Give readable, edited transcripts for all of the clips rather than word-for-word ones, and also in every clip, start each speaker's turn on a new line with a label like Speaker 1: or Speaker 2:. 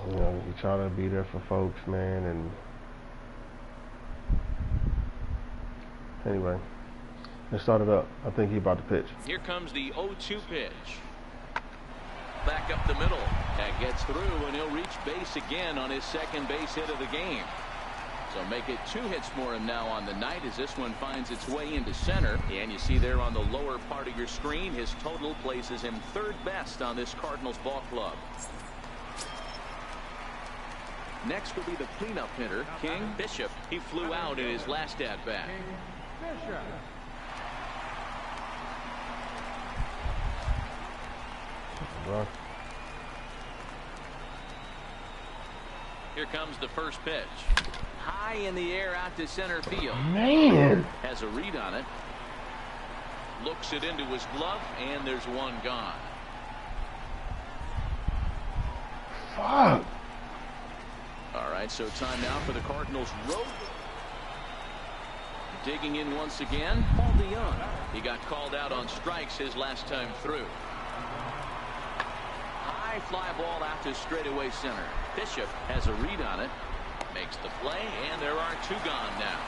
Speaker 1: You know, we try to be there for folks, man, and anyway, let's start it up. I think he's about to pitch.
Speaker 2: Here comes the 0-2 pitch. Back up the middle. That gets through, and he'll reach base again on his second base hit of the game. So make it 2 hits for him now on the night as this one finds its way into center. And you see there on the lower part of your screen, his total places him 3rd best on this Cardinals ball club. Next will be the cleanup hitter, King Bishop. He flew out in his last at-bat. Here comes the first pitch. High in the air out to center field.
Speaker 1: Man.
Speaker 2: Has a read on it. Looks it into his glove, and there's one gone.
Speaker 1: Fuck.
Speaker 2: All right, so time now for the Cardinals road. Digging in once again, Paul DeYoung. He got called out on strikes his last time through. High fly ball out to straightaway center. Bishop has a read on it. Makes the play, and there are 2 gone now.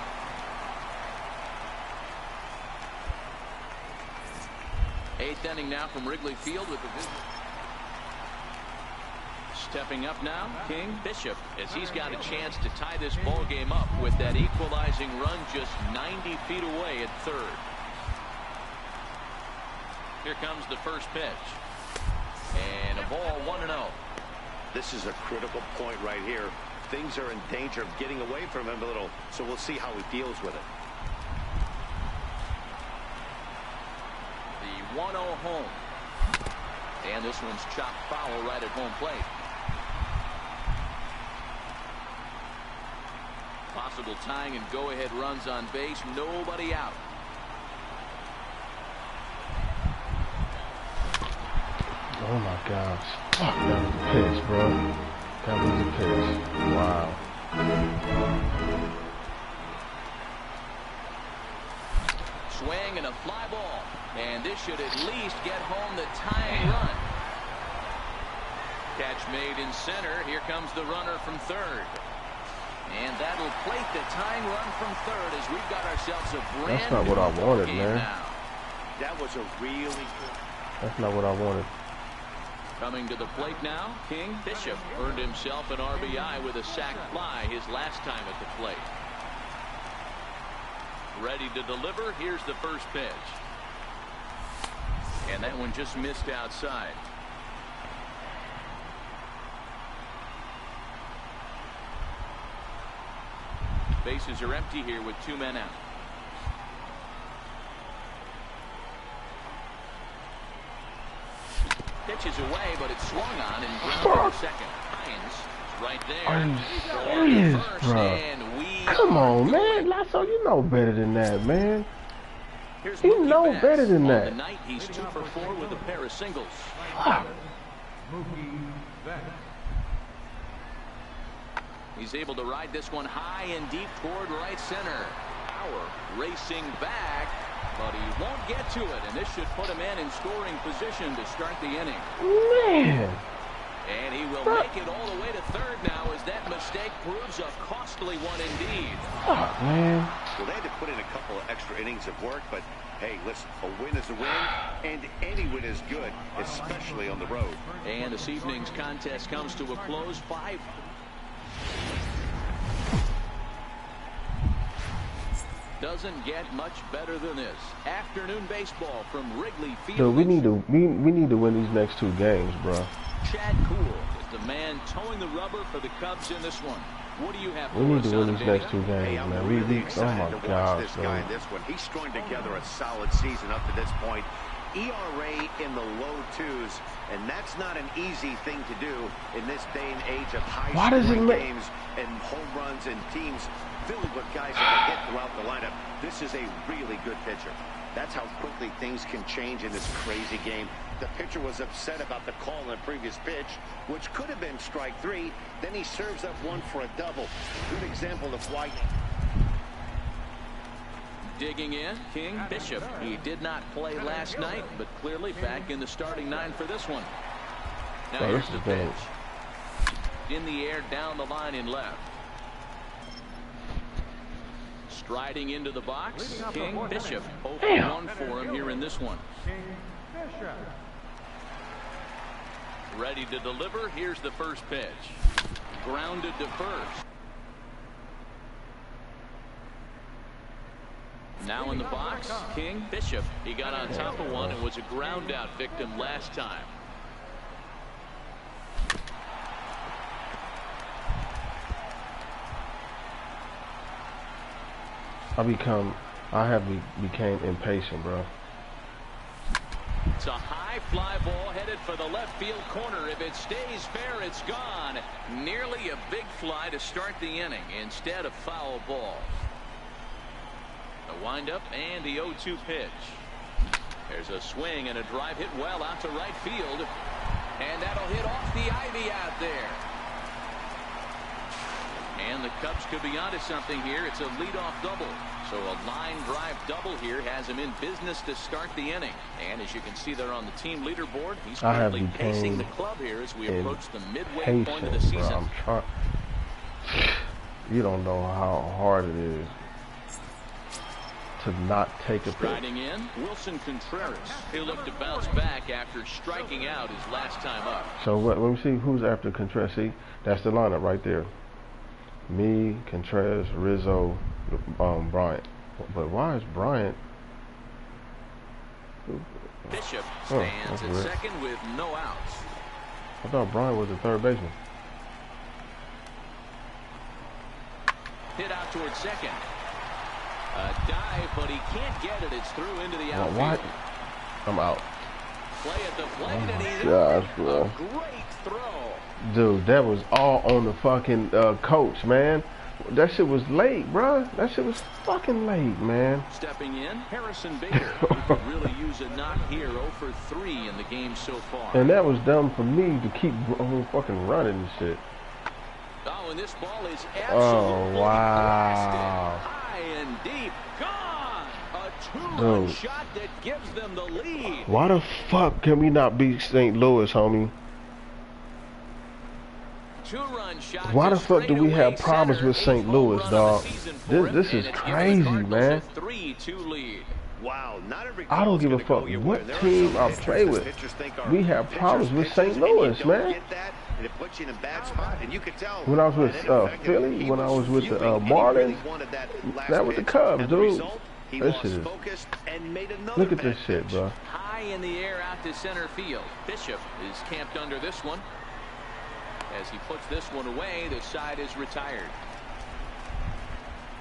Speaker 2: Eighth inning now from Wrigley Field with the visit. Stepping up now, King Bishop, as he's got a chance to tie this ball game up with that equalizing run just 90 feet away at third. Here comes the first pitch. And a ball 1-0.
Speaker 3: This is a critical point right here. Things are in danger of getting away from him a little, so we'll see how he deals with it.
Speaker 2: The 1-0 home. And this one's chopped foul right at home plate. Possible tying and go-ahead runs on base. Nobody out.
Speaker 1: Oh my gosh. Fuck, that was a pitch, bro. That was a pitch. Wow.
Speaker 2: Swing and a fly ball. And this should at least get home the tying run. Catch made in center. Here comes the runner from third. And that'll plate the tying run from third as we've got ourselves a brand
Speaker 1: That's not what I wanted, man.
Speaker 2: Now.
Speaker 3: That was a really good.
Speaker 1: That's not what I wanted.
Speaker 2: Coming to the plate now, King Bishop earned himself an RBI with a sac fly his last time at the plate. Ready to deliver. Here's the first pitch. And that one just missed outside. Bases are empty here with 2 men out. Pitches away, but it's swung on and grounded to second. Hines right there.
Speaker 1: Are you serious, bro? Come on, man. Lasso, you know better than that, man. You know better than that.
Speaker 2: On the night, he's 2 for 4 with a pair of singles.
Speaker 1: Fuck.
Speaker 2: He's able to ride this one high and deep toward right center. Power racing back, but he won't get to it, and this should put him in scoring position to start the inning.
Speaker 1: Man.
Speaker 2: And he will make it all the way to third now as that mistake proves a costly one indeed.
Speaker 1: Fuck, man.
Speaker 3: Well, they had to put in a couple of extra innings of work, but hey, listen, a win is a win, and any win is good, especially on the road.
Speaker 2: And this evening's contest comes to a close. 5. Doesn't get much better than this. Afternoon baseball from Wrigley Field.
Speaker 1: Dude, we need to win these next 2 games, bro.
Speaker 2: Chad Kuhl is the man towing the rubber for the Cubs in this one. What do you have?
Speaker 1: We need to win these next 2 games,
Speaker 3: Hey, I'm
Speaker 1: man.
Speaker 3: really
Speaker 1: Oh
Speaker 3: excited
Speaker 1: my
Speaker 3: to watch
Speaker 1: gosh,
Speaker 3: this guy in
Speaker 1: bro.
Speaker 3: this one. He's strung together a solid season up to this point. ERA in the low 2s, and that's not an easy thing to do in this day and age of high-scoring games and home runs and teams filled with guys that can hit throughout the lineup. This is a really good pitcher. That's how quickly things can change in this crazy game. The pitcher was upset about the call in the previous pitch, which could have been strike 3. Then he serves up one for a double. Good example of why.
Speaker 2: Digging in, King Bishop. He did not play last night, but clearly back in the starting 9 for this one. Now here's the pitch. in the air down the line in left. Striding into the box, King Bishop. 0-1 for him here in this one. Ready to deliver. Here's the first pitch. Grounded to first. Now in the box, King Bishop. He got on top of one and was a ground out victim last time.
Speaker 1: I have became impatient, bro.
Speaker 2: It's a high fly ball headed for the left field corner. If it stays fair, it's gone. Nearly a big fly to start the inning instead of foul ball. The windup and the 0-2 pitch. There's a swing and a drive hit well out to right field. And that'll hit off the ivy out there. And the Cubs could be onto something here. It's a leadoff double. So a line drive double here has him in business to start the inning. And as you can see there on the team leaderboard, he's currently pacing the club here as we approach the midway point of the season.
Speaker 1: You don't know how hard it is to not take a pitch.
Speaker 2: Striding in, Wilson Contreras. He'll look to bounce back after striking out his last time up.
Speaker 1: So let me see who's after Contreras. See, that's the lineup right there. Me, Contreras, Rizzo, Bryant. But why is Bryant?
Speaker 2: Bishop stands at second with no outs.
Speaker 1: I thought Bryant was the third baseman.
Speaker 2: Hit out towards second. A dive, but he can't get it. It's through into the outfield.
Speaker 1: What? I'm out.
Speaker 2: Play at the plate, and he's
Speaker 1: gosh, bro.
Speaker 2: A great throw.
Speaker 1: Dude, that was all on the fucking coach, man. That shit was late, bro. That shit was fucking late, man.
Speaker 2: Stepping in, Harrison Bader. Could really use a knock here. 0 for 3 in the game so far.
Speaker 1: And that was dumb for me to keep fucking running and shit.
Speaker 2: Oh, and this ball is absolutely
Speaker 1: wow.
Speaker 2: high and deep. Gone. A 2-run shot that gives them the lead.
Speaker 1: Why the fuck can we not beat St. Louis, homie? Why the fuck do we have problems with St. Louis, dog? This is crazy, man.
Speaker 3: Wow,
Speaker 1: I don't give a fuck what team I play with. We have problems with St. Louis, man. When I was with Philly, when I was with the Marlins, that was the Cubs, dude. This shit is. Look at this shit, bro.
Speaker 2: High in the air out to center field. Bishop is camped under this one. As he puts this one away, the side is retired.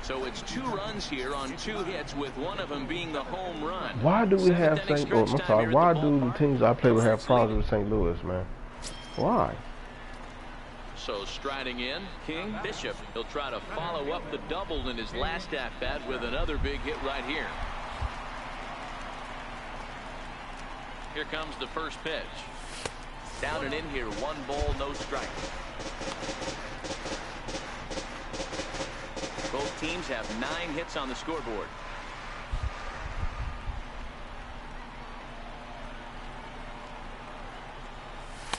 Speaker 2: So it's 2 runs here on 2 hits, with one of them being the home run.
Speaker 1: Why do we have St. Louis? I'm sorry. Why do the teams I play with have problems with St. Louis, man? Why?
Speaker 2: So striding in, King Bishop. He'll try to follow up the double in his last at-bat with another big hit right here. Here comes the first pitch. Down and in here, 1 ball, no strike. Both teams have 9 hits on the scoreboard.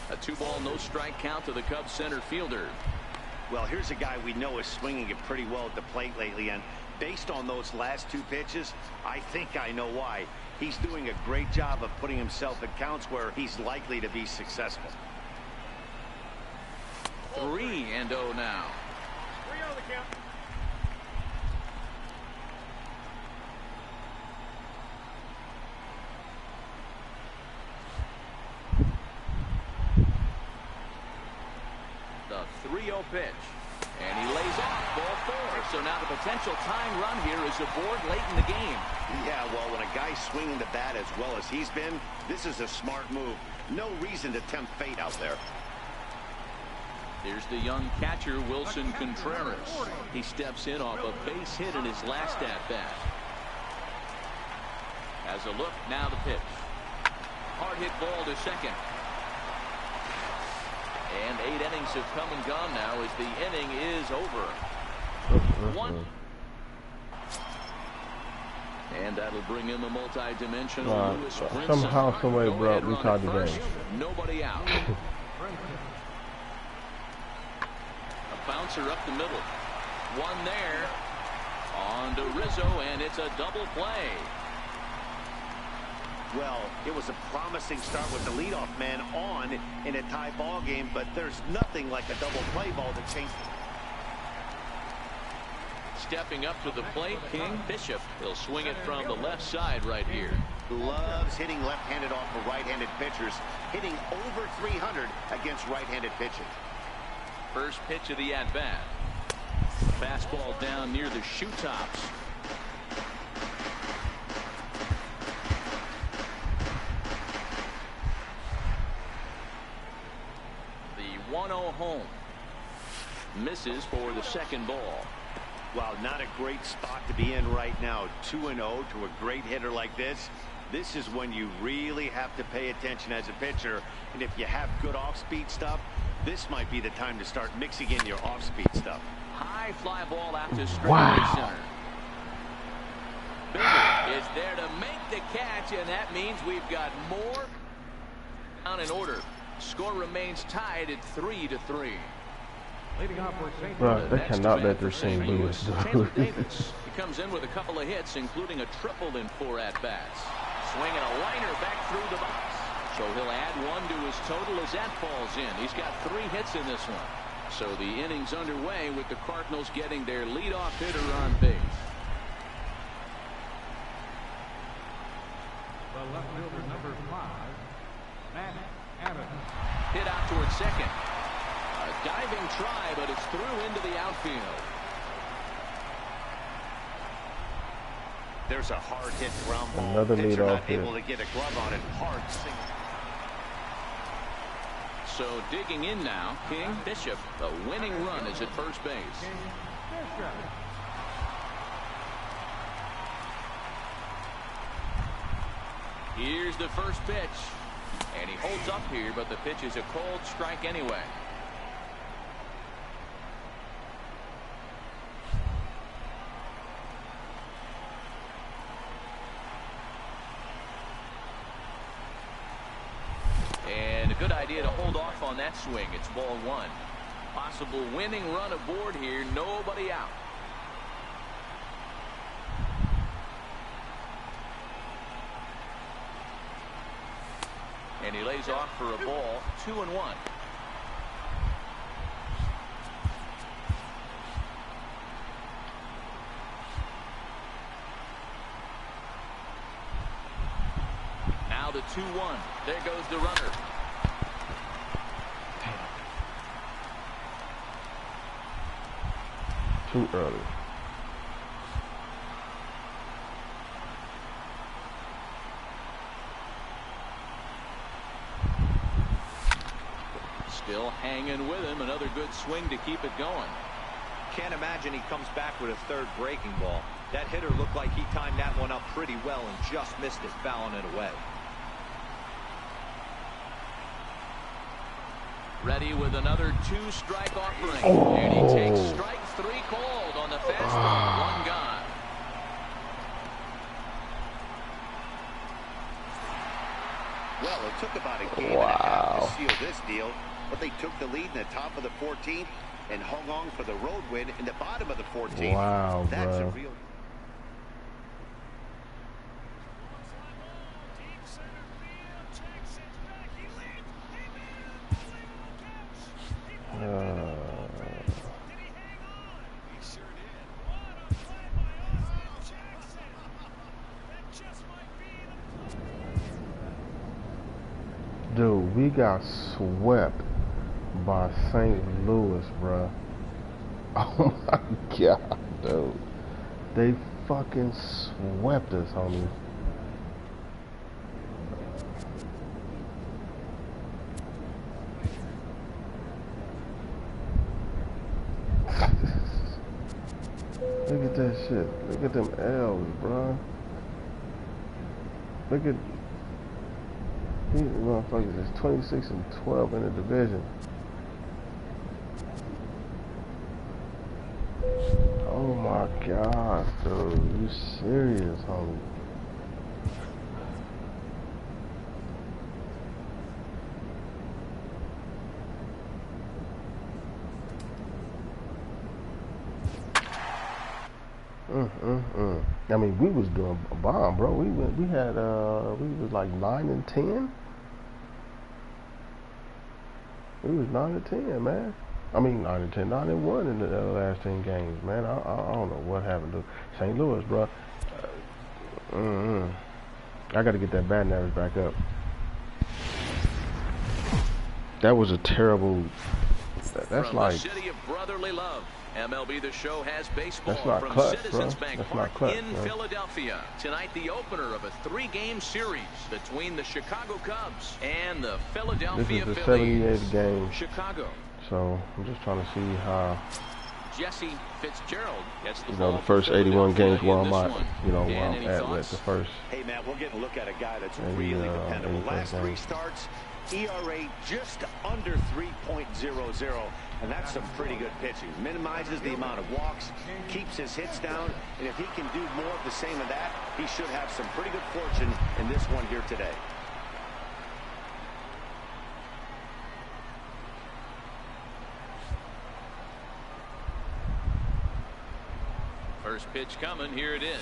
Speaker 2: A 2-ball, no strike count to the Cubs center fielder.
Speaker 3: Well, here's a guy we know is swinging it pretty well at the plate lately, and based on those last 2 pitches, I think I know why. He's doing a great job of putting himself at counts where he's likely to be successful.
Speaker 2: 3-0 now.
Speaker 3: 3-0 the count.
Speaker 2: The 3-0 pitch. And he lays off ball 4. So now the potential tying run here is aboard late in the game.
Speaker 3: Yeah, well, when a guy's swinging the bat as well as he's been, this is a smart move. No reason to tempt fate out there.
Speaker 2: Here's the young catcher, Wilson Contreras. He steps in off a base hit in his last at-bat. As a look, now the pitch. Hard hit ball to second. And 8 innings have come and gone now as the inning is over. 1. And that'll bring in the multi-dimensional Lewis Brinson.
Speaker 1: Somehow, some way, bro, we tied the game.
Speaker 2: Nobody out. bouncer up the middle. One there. On to Rizzo, and it's a double play.
Speaker 3: Well, it was a promising start with the leadoff man on in a tie ball game, but there's nothing like a double play ball to change.
Speaker 2: Stepping up to the plate, King Bishop. He'll swing it from the left side right here.
Speaker 3: Loves hitting left-handed off of right-handed pitchers, hitting over 300 against right-handed pitching.
Speaker 2: First pitch of the at-bat. Fastball down near the shoe tops. The 1-0 home. Misses for the second ball.
Speaker 3: Wow, not a great spot to be in right now. 2-0 to a great hitter like this. This is when you really have to pay attention as a pitcher. And if you have good off-speed stuff, this might be the time to start mixing in your off-speed stuff.
Speaker 2: High fly ball out to straightaway center. Bigger is there to make the catch, and that means we've got more down in order. Score remains tied at 3-3.
Speaker 1: Bro, they cannot let their St. Louis do.
Speaker 2: He comes in with a couple of hits, including a triple in 4 at-bats. Swinging a liner back through the box. So he'll add 1 to his total as that falls in. He's got 3 hits in this one. So the inning's underway with the Cardinals getting their leadoff hitter on base.
Speaker 4: The left fielder, number 5, Matt Adams.
Speaker 2: Hit out towards second. A diving try, but it's through into the outfield.
Speaker 3: There's a hard hit ground ball.
Speaker 1: Another
Speaker 3: Pitcher
Speaker 1: leadoff
Speaker 3: not
Speaker 1: hit.
Speaker 3: able to get a glove on it. Hard single.
Speaker 2: So digging in now, King Bishop. The winning run is at first base. Here's the first pitch. And he holds up here, but the pitch is a cold strike anyway. And a good idea to hold off on that swing. It's ball 1. Possible winning run aboard here. Nobody out. And he lays off for a ball. 2-1. Now the 2-1. There goes the runner.
Speaker 1: Too early.
Speaker 2: Still hanging with him. Another good swing to keep it going.
Speaker 5: Can't imagine he comes back with a third breaking ball. That hitter looked like he timed that one up pretty well and just missed it, fouling it away.
Speaker 2: Ready with another 2-strike offering. And he takes strike 3 called on the fastball. 1 gone.
Speaker 3: Well, it took about a game and a half to seal this deal, but they took the lead in the top of the 14th and hung on for the road win in the bottom of the 14th.
Speaker 1: Wow,
Speaker 3: that's
Speaker 1: bro.
Speaker 3: a real.
Speaker 1: Dude, we got swept by St. Louis, bruh. Oh my god, dude. They fucking swept us, homie. Look at that shit. Look at them L's, bruh. Look at these motherfuckers is 26-12 in the division. Oh my god, dude. You serious, homie? I mean, we was doing a bomb, bro. We was like 9-10. We was 9-10, man. I mean, 9-10, 9-1 in the last 10 games, man. I don't know what happened to St. Louis, bro. I got to get that batting average back up. That was a terrible. That's
Speaker 2: from
Speaker 1: like.
Speaker 2: The city of brotherly love, MLB The Show has baseball
Speaker 1: That's not
Speaker 2: from
Speaker 1: clutch,
Speaker 2: Citizens
Speaker 1: bro.
Speaker 2: Bank
Speaker 1: That's
Speaker 2: Park
Speaker 1: not clutch,
Speaker 2: in
Speaker 1: bro.
Speaker 2: Philadelphia. Tonight, the opener of a 3-game series between the Chicago Cubs and the Philadelphia
Speaker 1: This is the
Speaker 2: Phillies.
Speaker 1: 78th game.
Speaker 2: Chicago.
Speaker 1: So I'm just trying to see how.
Speaker 2: Jesse Fitzgerald gets the
Speaker 1: You
Speaker 2: ball
Speaker 1: know, the first
Speaker 2: for
Speaker 1: 81 games
Speaker 2: Philadelphia
Speaker 1: where
Speaker 2: in
Speaker 1: I'm
Speaker 2: this
Speaker 1: at,
Speaker 2: one.
Speaker 1: you know, where
Speaker 2: Dan,
Speaker 1: I'm
Speaker 2: any
Speaker 1: at
Speaker 2: thoughts?
Speaker 1: with the first.
Speaker 3: Hey, Matt, we're getting a look at a guy that's
Speaker 1: Maybe,
Speaker 3: really dependable. Last 3
Speaker 1: game.
Speaker 3: starts, ERA just under 3.00, and that's some pretty good pitching. Minimizes the amount of walks, keeps his hits down, and if he can do more of the same of that, he should have some pretty good fortune in this one here today.
Speaker 2: First pitch coming. Here it is.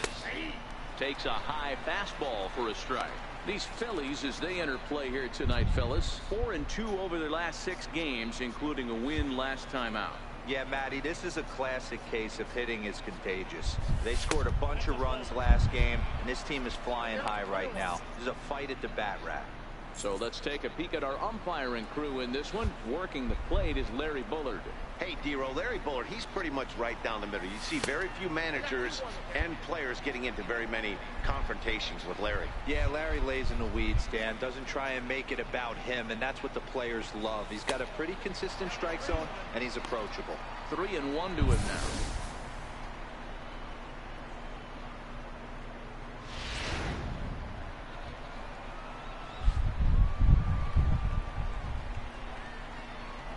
Speaker 2: Takes a high fastball for a strike. These Phillies, as they enter play here tonight, fellas, 4-2 over their last 6 games, including a win last time out.
Speaker 5: Yeah, Matty, this is a classic case of hitting is contagious. They scored a bunch of runs last game, and this team is flying high right now. This is a fight at the bat rack.
Speaker 2: So let's take a peek at our umpiring crew in this one. Working the plate is Larry Bullard.
Speaker 3: Hey, D-Roll, Larry Bullard, he's pretty much right down the middle. You see very few managers and players getting into very many confrontations with Larry.
Speaker 5: Yeah, Larry lays in the weeds, Dan. Doesn't try and make it about him, and that's what the players love. He's got a pretty consistent strike zone, and he's approachable.
Speaker 2: 3-1 to him now.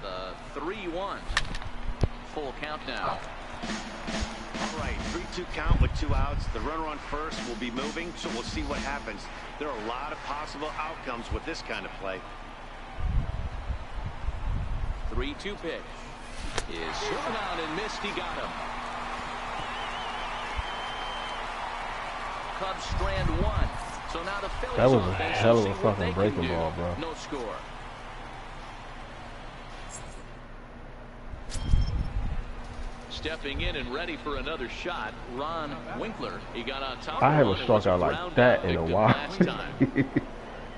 Speaker 2: The 3-1. Full count now.
Speaker 3: All right, 3-2 count with 2 outs. The runner on first will be moving, so we'll see what happens. There are a lot of possible outcomes with this kind of play.
Speaker 2: 3-2 pitch. Is swung on and missed. He got him. Cubs strand 1. So now the Phillies
Speaker 1: That was a
Speaker 2: offense
Speaker 1: hell
Speaker 2: will
Speaker 1: of a
Speaker 2: see what
Speaker 1: fucking
Speaker 2: they
Speaker 1: breaking
Speaker 2: can do.
Speaker 1: ball, bro.
Speaker 2: No score. Stepping in and ready for another shot, Ron Winkler. He got on top.
Speaker 1: I haven't struck out like that in a while.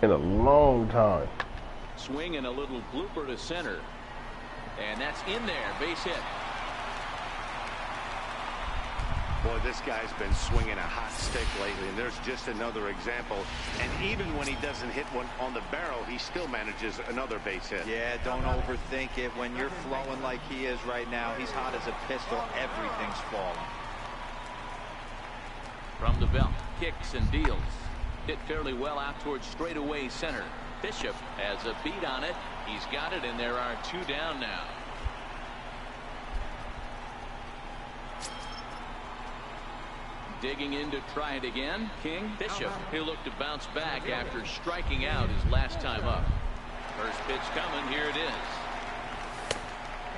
Speaker 1: In a long time.
Speaker 2: Swing and a little blooper to center. And that's in there. Base hit.
Speaker 3: Boy, this guy's been swinging a hot stick lately, and there's just another example. And even when he doesn't hit one on the barrel, he still manages another base hit.
Speaker 5: Yeah, don't overthink it. When you're flowing like he is right now, he's hot as a pistol. Everything's falling.
Speaker 2: From the belt, kicks and deals. Hit fairly well out towards straightaway center. Bishop has a beat on it. He's got it, and there are 2 down now. Digging in to try it again. King. Bishop. He'll look to bounce back after striking out his last time up. First pitch coming. Here it is.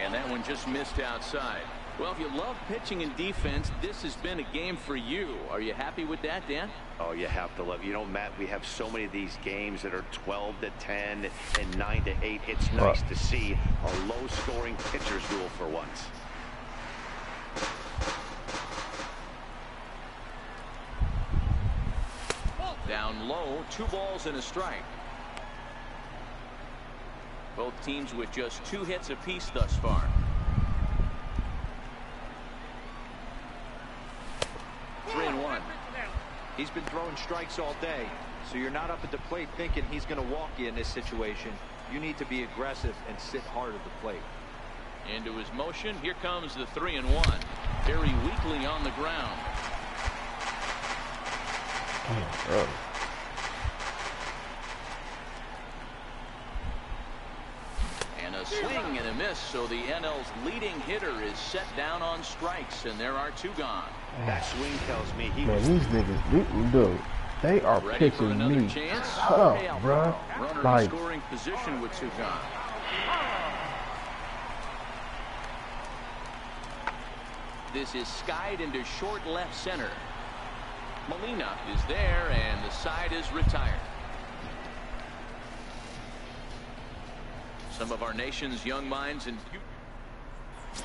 Speaker 2: And that one just missed outside. Well, if you love pitching and defense, this has been a game for you. Are you happy with that, Dan?
Speaker 3: Oh, you have to love. You know, Matt, we have so many of these games that are 12-10 and 9-8. It's nice to see a low-scoring pitcher's duel for once.
Speaker 2: Down low, 2 balls and a strike. Both teams with just 2 hits apiece thus far. Three and one.
Speaker 5: He's been throwing strikes all day, so you're not up at the plate thinking he's going to walk you in this situation. You need to be aggressive and sit hard at the plate.
Speaker 2: Into his motion. Here comes the 3-1. Very weakly on the ground.
Speaker 1: Oh.
Speaker 2: And a swing and a miss. So the NL's leading hitter is set down on strikes, and there are 2 gone.
Speaker 3: That swing tells me he
Speaker 1: Man,
Speaker 3: was.
Speaker 1: these niggas, dude, they are
Speaker 2: Ready for
Speaker 1: pitching
Speaker 2: another
Speaker 1: me
Speaker 2: chance?
Speaker 1: tough, bro.
Speaker 2: Runner
Speaker 1: Like,
Speaker 2: in scoring position with 2 gone. this is skied into short left center. Molina is there, and the side is retired. Some of our nation's young minds and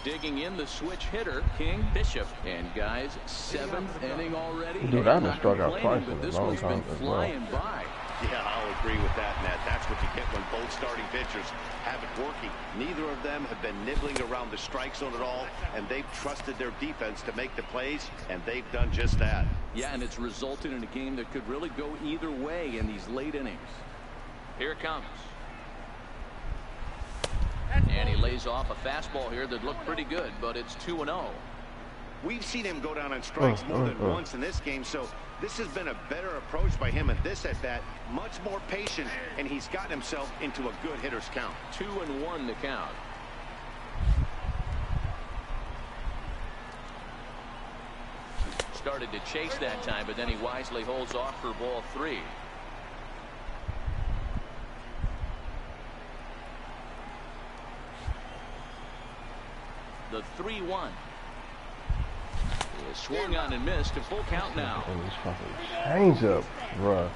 Speaker 2: digging in the switch hitter, King Bishop. And guys, 7th inning already.
Speaker 1: Dude, I haven't struck out twice in
Speaker 2: this
Speaker 1: a long
Speaker 2: one's
Speaker 1: time
Speaker 2: been
Speaker 1: as well.
Speaker 2: flying by.
Speaker 3: Yeah, I'll agree with that, Matt. That's what you get when both starting pitchers have it working. Neither of them have been nibbling around the strike zone at all, and they've trusted their defense to make the plays, and they've done just that.
Speaker 2: Yeah, and it's resulted in a game that could really go either way in these late innings. Here it comes. And he lays off a fastball here that looked pretty good, but it's 2-0.
Speaker 3: We've seen him go down on strikes more than once in this game, so this has been a better approach by him at this at-bat. Much more patient, and he's gotten himself into a good hitter's count.
Speaker 2: 2-1 to count. Started to chase that time, but then he wisely holds off for ball 3. The 3-1 is swung on and missed. A full count now.
Speaker 1: And this fucking change up, bruh.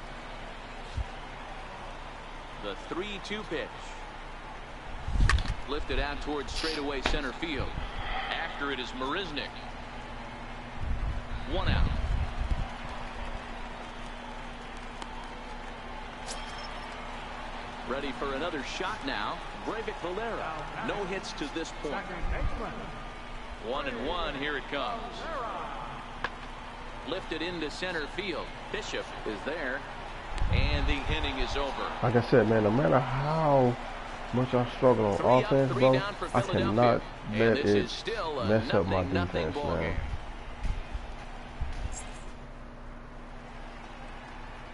Speaker 2: The 3-2 pitch. Lifted out towards straightaway center field. After it is Marisnik. 1 out. Ready for another shot now. Breivik Valera. No hits to this point. 1-1. Here it comes. Lifted into center field. Bishop is there. And the inning is over.
Speaker 1: Like I said, man, no matter how much I struggle on offense, bro, I cannot let it mess up my defense, man.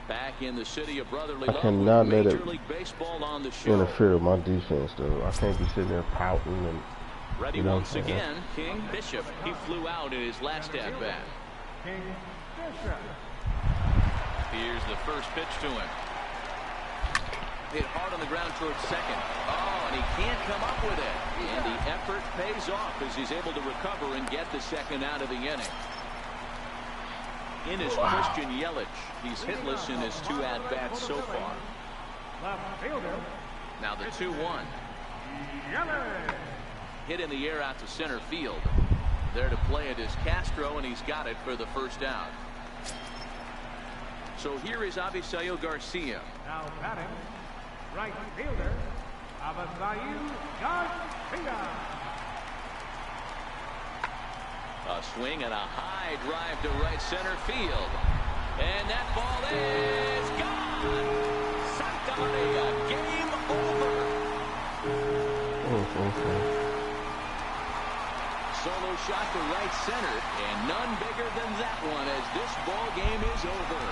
Speaker 2: Back in the city of brotherly
Speaker 1: I
Speaker 2: love,
Speaker 1: cannot let it
Speaker 2: Major League Baseball on the show.
Speaker 1: interfere with my defense, though. I can't be sitting there pouting and.
Speaker 2: Ready
Speaker 1: you know,
Speaker 2: once again, King Bishop. He flew out in his last at bat.
Speaker 4: King Bishop.
Speaker 2: Here's the first pitch to him. Hit hard on the ground towards second. Oh, and he can't come up with it. And the effort pays off as he's able to recover and get the second out of the inning. In is Christian Yelich. He's hitless in his 2 at-bats so far.
Speaker 4: Left fielder.
Speaker 2: Now the 2-1.
Speaker 4: Yelich.
Speaker 2: Hit in the air out to center field. There to play it is Castro, and he's got it for the first out. So here is Avisail Garcia.
Speaker 4: Now batting, right fielder, Avisail Garcia.
Speaker 2: A swing and a high drive to right center field. And that ball is gone. Santa Maria, game over. Solo shot to right center, and none bigger than that one as this ball game is over.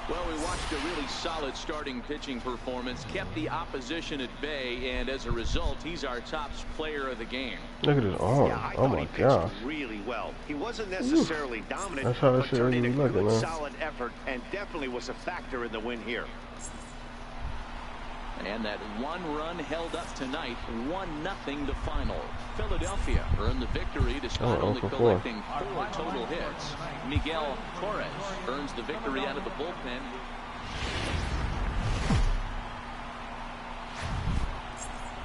Speaker 2: Well, we watched a really solid starting pitching performance, kept the opposition at bay, and as a result, he's our top player of the game.
Speaker 1: Look at his arm.
Speaker 3: Yeah, I
Speaker 1: Oh
Speaker 3: thought
Speaker 1: my
Speaker 3: he pitched
Speaker 1: gosh.
Speaker 3: really well. He wasn't necessarily dominant,
Speaker 1: That's how that
Speaker 3: but
Speaker 1: shit
Speaker 3: turned in a
Speaker 1: really looking,
Speaker 3: good,
Speaker 1: man.
Speaker 3: solid effort, and definitely was a factor in the win here.
Speaker 2: And that 1 run held up tonight, 1-0 the final. Philadelphia earned the victory despite only collecting 4 total hits. Miguel Torres earns the victory out of the bullpen.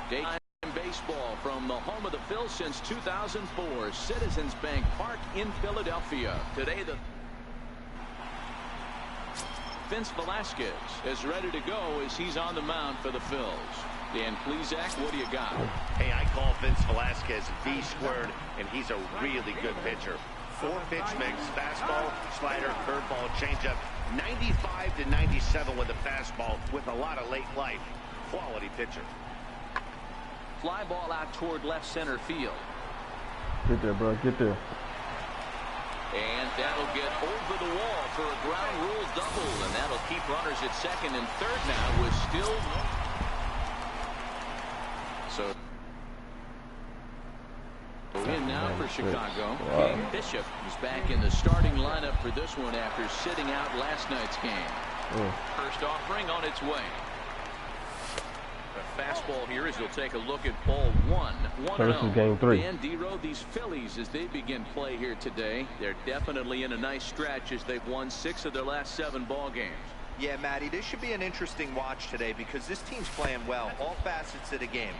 Speaker 2: Daytime baseball from the home of the Phils since 2004, Citizens Bank Park in Philadelphia. Today the Vince Velasquez is ready to go as he's on the mound for the Phils. Dan Plesac, what do you got?
Speaker 3: Hey, I call Vince Velasquez V squared, and he's a really good pitcher. 4-pitch mix, fastball, slider, curveball, changeup. 95 to 97 with a fastball with a lot of late life. Quality pitcher.
Speaker 2: Fly ball out toward left center field.
Speaker 1: Get there, bro. Get there.
Speaker 2: And that'll get over the wall for a ground rule double, and that'll keep runners at second and third now with still In now for Chicago.
Speaker 1: Wow.
Speaker 2: Bishop is back in the starting lineup for this one after sitting out last night's game. First offering on its way. A fastball here as you'll take a look at ball 1.
Speaker 1: So this is game 3.
Speaker 2: And D-Row, these Phillies, as they begin play here today, they're definitely in a nice stretch as they've won 6 of their last 7 ball games.
Speaker 5: Yeah, Matty, this should be an interesting watch today because this team's playing well, all facets of the game.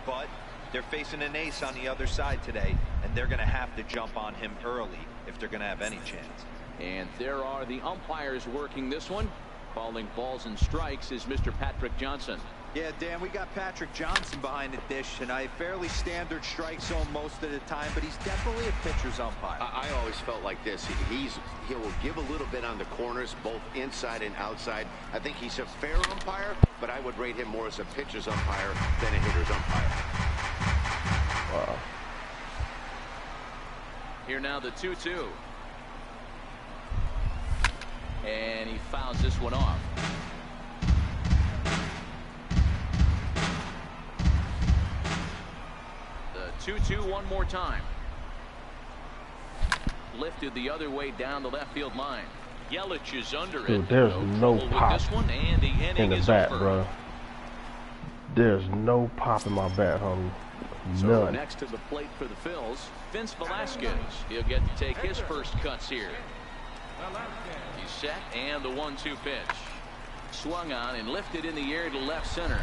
Speaker 5: But they're facing an ace on the other side today, and they're going to have to jump on him early if they're going to have any chance.
Speaker 2: And there are the umpires working this one. Calling balls and strikes is Mr. Patrick Johnson.
Speaker 5: Yeah, Dan, we got Patrick Johnson behind the dish, and a fairly standard strike zone most of the time, but he's definitely a pitcher's umpire.
Speaker 3: I always felt like this. He will give a little bit on the corners, both inside and outside. I think he's a fair umpire, but I would rate him more as a pitcher's umpire than a hitter's umpire.
Speaker 1: Wow.
Speaker 2: Here now the 2-2. And he fouls this one off. The 2-2 one more time. Lifted the other way down the left field line. Yelich is under
Speaker 1: Dude,
Speaker 2: it.
Speaker 1: there's no pop
Speaker 2: this one, and the inning
Speaker 1: in the
Speaker 2: is
Speaker 1: bat,
Speaker 2: over.
Speaker 1: bro. There's no pop in my bat, homie.
Speaker 2: So
Speaker 1: None.
Speaker 2: next to the plate for the Phils, Vince Velasquez. He'll get to take his first cuts here. He's set, and the 1-2 pitch. Swung on and lifted in the air to left center.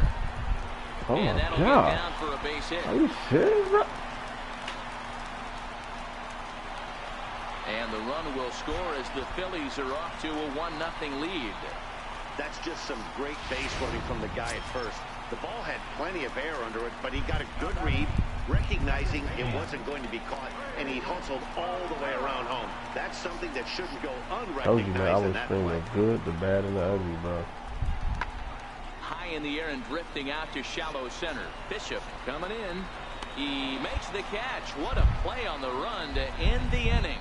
Speaker 1: Oh
Speaker 2: and
Speaker 1: my
Speaker 2: that'll
Speaker 1: God.
Speaker 2: get down for a base hit.
Speaker 1: Are you serious, bro?
Speaker 2: And the run will score as the Phillies are off to a 1-0 lead.
Speaker 3: That's just some great base running from the guy at first. The ball had plenty of air under it, but he got a good read, recognizing it wasn't going to be caught, and he hustled all the way around home. That's something that shouldn't go unrecognized.
Speaker 1: Told you, man, I
Speaker 3: in
Speaker 1: was
Speaker 3: that
Speaker 1: screaming
Speaker 3: play.
Speaker 1: the good, the bad, and the ugly, bro.
Speaker 2: High in the air and drifting out to shallow center. Bishop coming in. He makes the catch. What a play on the run to end the inning.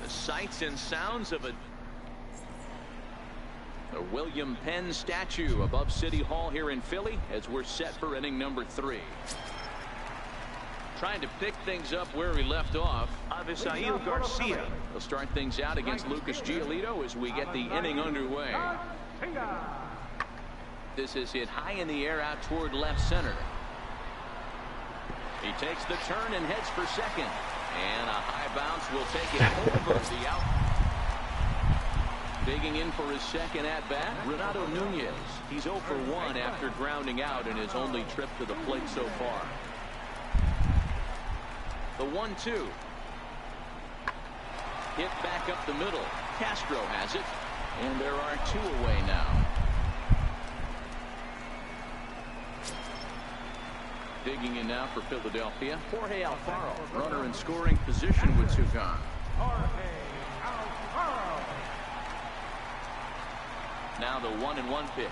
Speaker 2: The sights and sounds of a William Penn statue above City Hall here in Philly as we're set for inning number 3. Trying to pick things up where we left off. Avisail Garcia will start things out against Lucas Giolito as we get the inning underway. This is hit high in the air out toward left center. He takes the turn and heads for second. And a high bounce will take it over the out. Digging in for his second at-bat, Renato Nunez. He's 0 for 1 after grounding out in his only trip to the plate so far. The 1-2. Hit back up the middle. Castro has it. And there are 2 away now. Digging in now for Philadelphia, Jorge Alfaro. Runner in scoring position with 2 gone. Now the 1-1 pitch.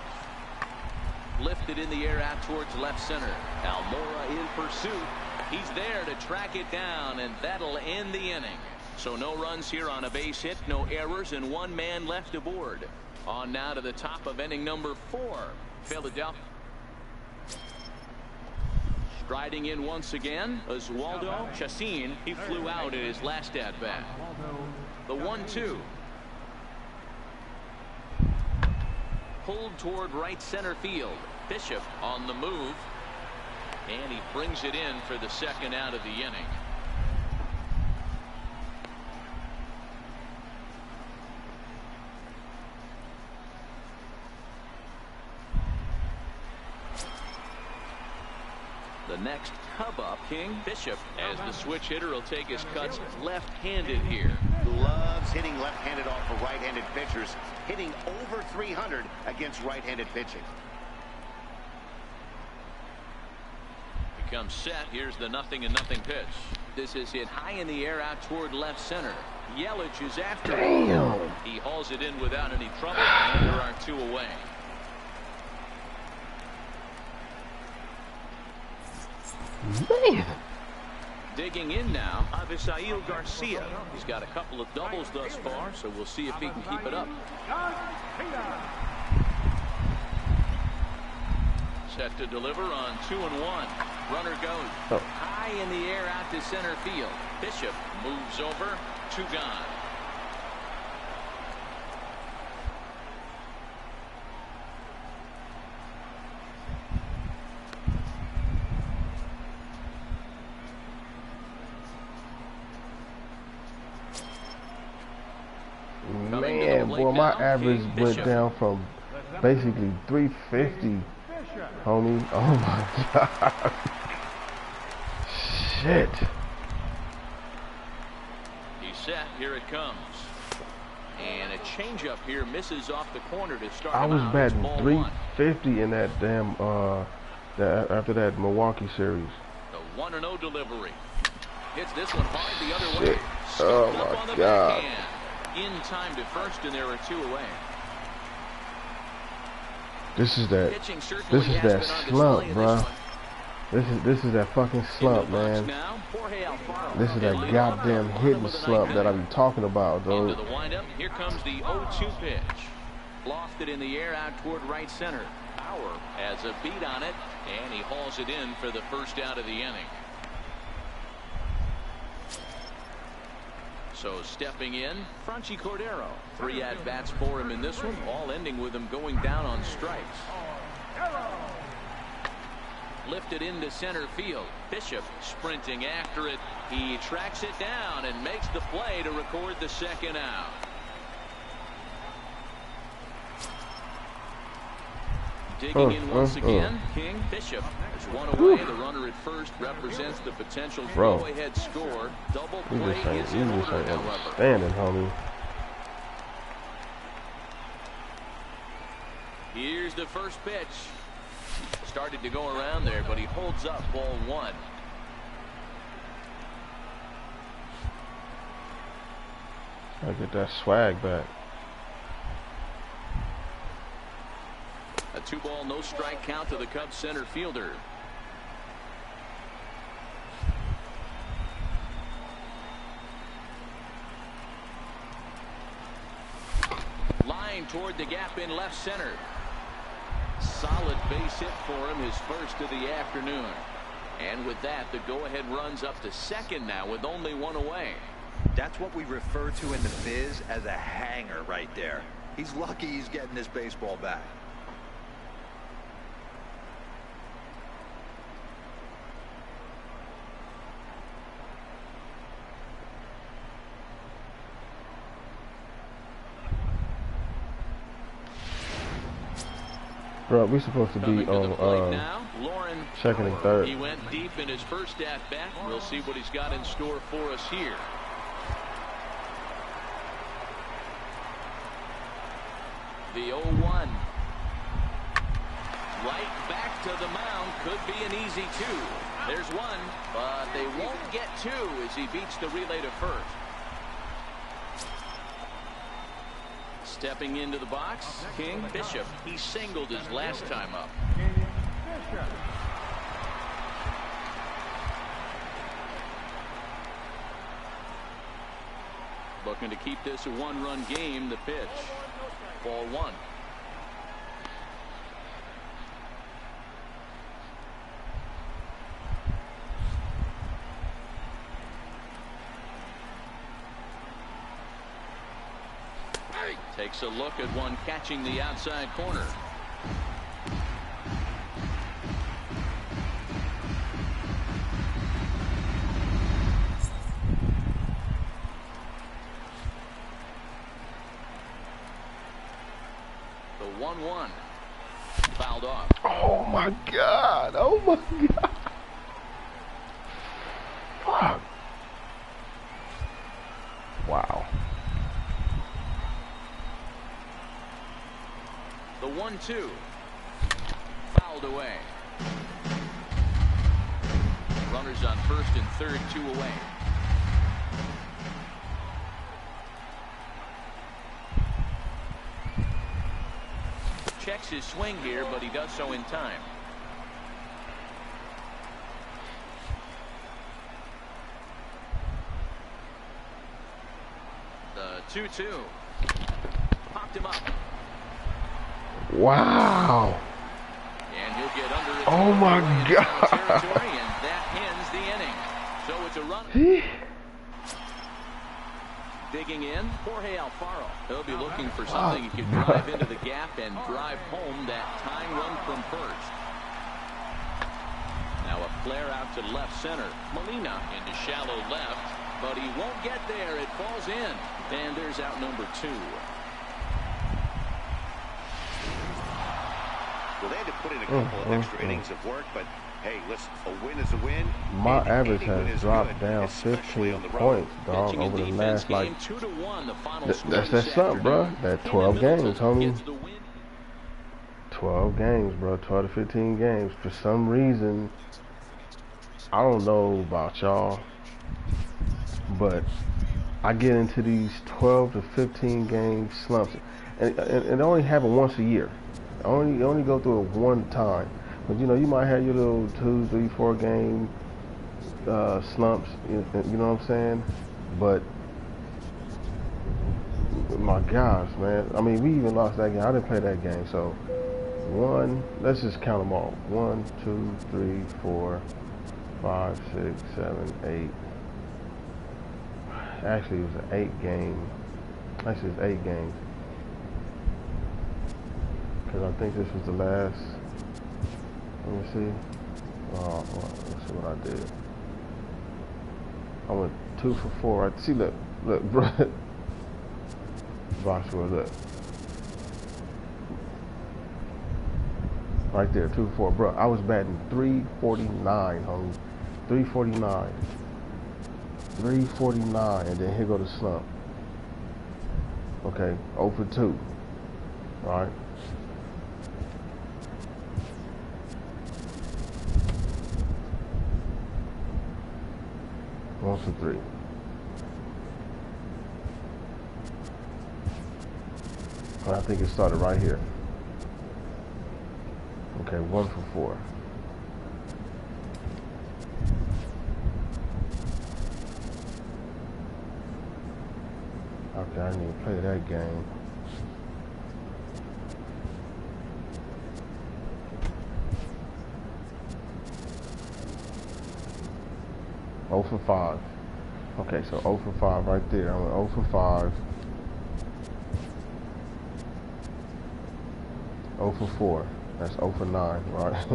Speaker 2: Lifted in the air out towards left center. Almora in pursuit. He's there to track it down, and that'll end the inning. So no runs here on a base hit, no errors, and 1 man left aboard. On now to the top of inning number 4. Philadelphia. Striding in once again, Oswaldo Chacin. He flew out in his last at-bat. The 1-2. Pulled toward right center field. Bishop on the move. And he brings it in for the second out of the inning. The next Cub up, King Bishop, as the switch hitter will take his cuts left-handed here.
Speaker 3: Loves hitting left-handed off of right-handed pitchers, hitting over 300 against right-handed pitching.
Speaker 2: Becomes set. Here's the 0-0 pitch. This is hit high in the air out toward left center. Yelich is after it. He hauls it in without any trouble, and there are 2 away.
Speaker 1: Man.
Speaker 2: Digging in now, Avisail Garcia. He's got a couple of doubles thus far, so we'll see if he can keep it up. Set to deliver on 2-1. Runner goes high in the air out to center field. Bishop moves over. 2 gone.
Speaker 1: Man, boy, my average went down from basically 350, homie. Oh my God. Shit.
Speaker 2: He's set. Here it comes. And a changeup here misses off the corner to start.
Speaker 1: I was
Speaker 2: him out.
Speaker 1: batting
Speaker 2: Ball
Speaker 1: 350 in that damn after that Milwaukee series.
Speaker 2: The 1-0 delivery. Hits this one hard the other way.
Speaker 1: Oh my God.
Speaker 2: Backhand. In time to first, and there are 2 away.
Speaker 1: This is that slump, bruh. This is that fucking slump, man. This is that goddamn hitting slump that I be talking about, though.
Speaker 2: Into the windup. Here comes the 0-2 pitch. Lofted in the air out toward right center. Bauer has a beat on it, and he hauls it in for the first out of the inning. So stepping in, Franchi Cordero. 3 at-bats for him in this one, all ending with him going down on strikes. Lifted into center field. Bishop sprinting after it. He tracks it down and makes the play to record the second out. Digging in once again, King. Bishop. There's 1 away. The runner at first represents the potential go-ahead score. Double play is in order, however.
Speaker 1: Standing, homie.
Speaker 2: Here's the first pitch. Started to go around there, but he holds up. Ball 1.
Speaker 1: Gotta get that swag back.
Speaker 2: A 2-ball, no strike count to the Cubs center fielder. Line toward the gap in left center. Solid base hit for him, his first of the afternoon. And with that, the go-ahead runs up to second now with only 1 away.
Speaker 5: That's what we refer to in the biz as a hanger right there. He's lucky he's getting this baseball back.
Speaker 1: Bro, we supposed to be on second and third.
Speaker 2: He went deep in his first at bat. We'll see what he's got in store for us here. The 0-1. Right back to the mound. Could be an easy 2. There's 1, but they won't get 2 as he beats the relay to first. Stepping into the box, King. Bishop. He singled his last time up. Looking to keep this a 1-run game. The pitch. Ball 1. Takes a look at one catching the outside corner. The 1-1 fouled off.
Speaker 1: Oh my God! Oh my God! Fuck! Wow.
Speaker 2: The 1-2 fouled away. Runners on first and third, 2 away. Checks his swing here, but he does so in time. The 2-2 popped him up.
Speaker 1: Wow.
Speaker 2: And he'll get under it.
Speaker 1: Oh my God.
Speaker 2: Territory, and that ends the inning. So it's a run. Digging in, Jorge Alfaro. He'll be looking for something he could drive into the gap and drive home that tying run from first. Now a flare out to left center. Molina into shallow left, but he won't get there. It falls in, and there's out number 2.
Speaker 3: Well, they had to put in a couple of extra innings of work, but hey, listen, a win is a win.
Speaker 1: My average has dropped down 15 points, dog, over the last, like, that's that slump, bro. That 12 games, homie. 12 games, bro. 12 to 15 games. For some reason, I don't know about y'all, but I get into these 12 to 15 game slumps, and it only happens once a year. You only go through it one time. But you know, you might have your little 2, 3, 4 game slumps. You know what I'm saying? But my gosh, man. I mean, we even lost that game. I didn't play that game. So let's just count them all. 1, 2, 3, 4, 5, 6, 7, 8. Actually, it was an 8 game. Actually, it's 8 games. Because I think this was the last. Let me see. Oh, let's see what I did. I went 2 for 4. Right? See, look, bro. Joshua, look. Right there, 2 for 4, bro. I was batting 349, homie. 349. 349, and then here go the slump. Okay, 0 for 2. All right. 1 for 3. I think it started right here. Okay, 1 for 4. Okay, I didn't even play that game. Oh for 5. Okay, so 0 for 5 right there. I went 0 for 5. 0 for 4. That's 0 for 9, right?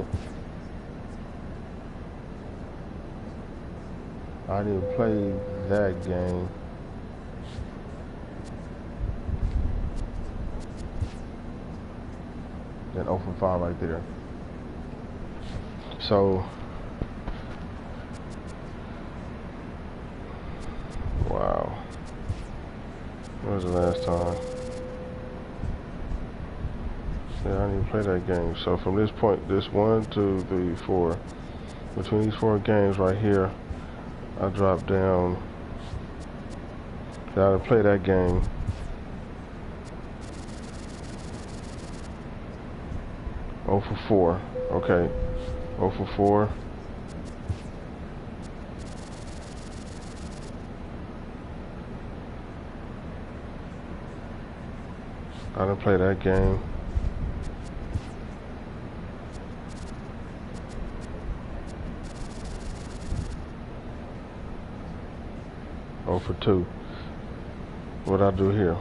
Speaker 1: I didn't play that game. Then 0 for 5 right there. So, wow. When was the last time? Yeah, I didn't even play that game. So from this point, this 1, 2, 3, 4, between these 4 games right here, I dropped down. I didn't play that game. Oh for 4. Okay. 0 for 4. I didn't play that game. For 2. What I do here?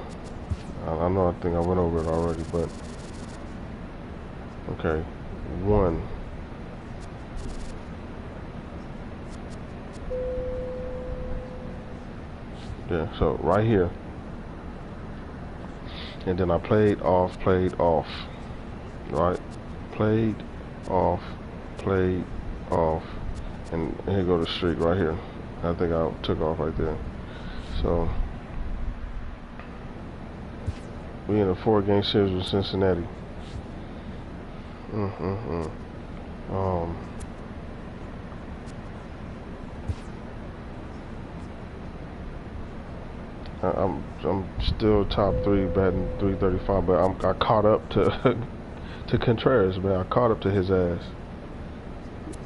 Speaker 1: I know I think I went over it already, but okay. 1. Yeah, so right here. And then I played off, right? Played off, and here go the streak right here. I think I took off right there. So we in a 4-game series with Cincinnati. I'm still top 3, batting 335, but I caught up to to Contreras, man. I caught up to his ass.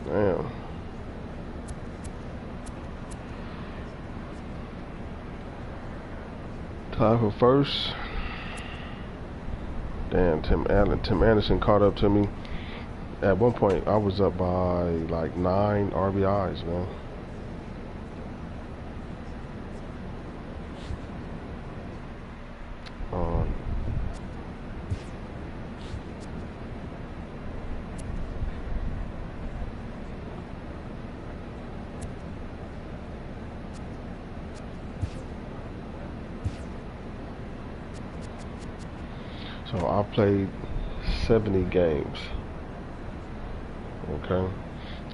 Speaker 1: Damn. Tied for first. Damn, Tim Anderson caught up to me. At one point, I was up by like 9 RBIs, man. So I played 70 games. Okay,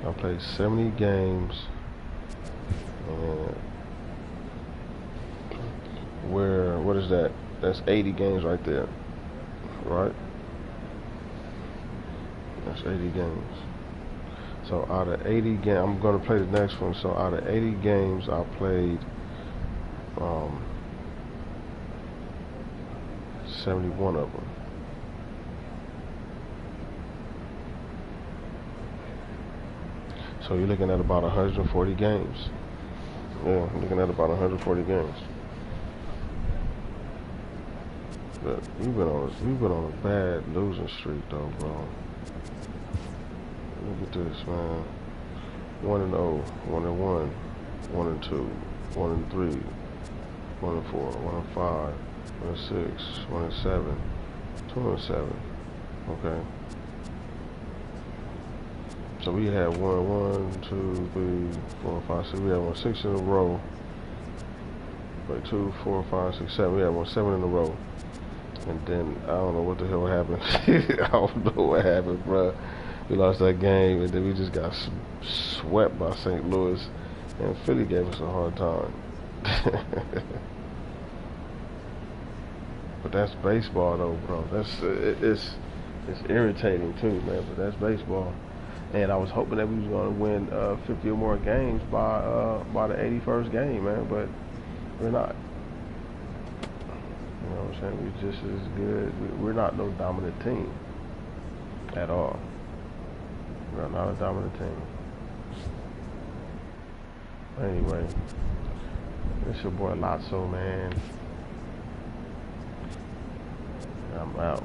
Speaker 1: I played 70 games, and what is that? That's 80 games right there, right? That's 80 games. So out of 80 games, I'm gonna play the next one. So out of 80 games, I played 71 of them. So you're looking at about 140 games. Yeah, I'm looking at about 140 games. But we've been on a bad losing streak though, bro. Look at this, man. 1-0, 1-1, 1-2, 1-3, 1-4, 1-5, 1-6, 1-7, 2-7. Okay. So we had 1, 2, 3, 4, 5, 6. We had 6 in a row. Wait, 2, 4, 5, 6, 7. We had 7 in a row. And then I don't know what the hell happened. I don't know what happened, bro. We lost that game, and then we just got swept by St. Louis, and Philly gave us a hard time. But that's baseball, though, bro. It's irritating too, man. But that's baseball. And I was hoping that we was gonna win 50 or more games by the 81st game, man. But we're not. You know what I'm saying? We're just as good. We're not no dominant team at all. We're not a dominant team. Anyway, it's your boy Lotso, man. I'm out.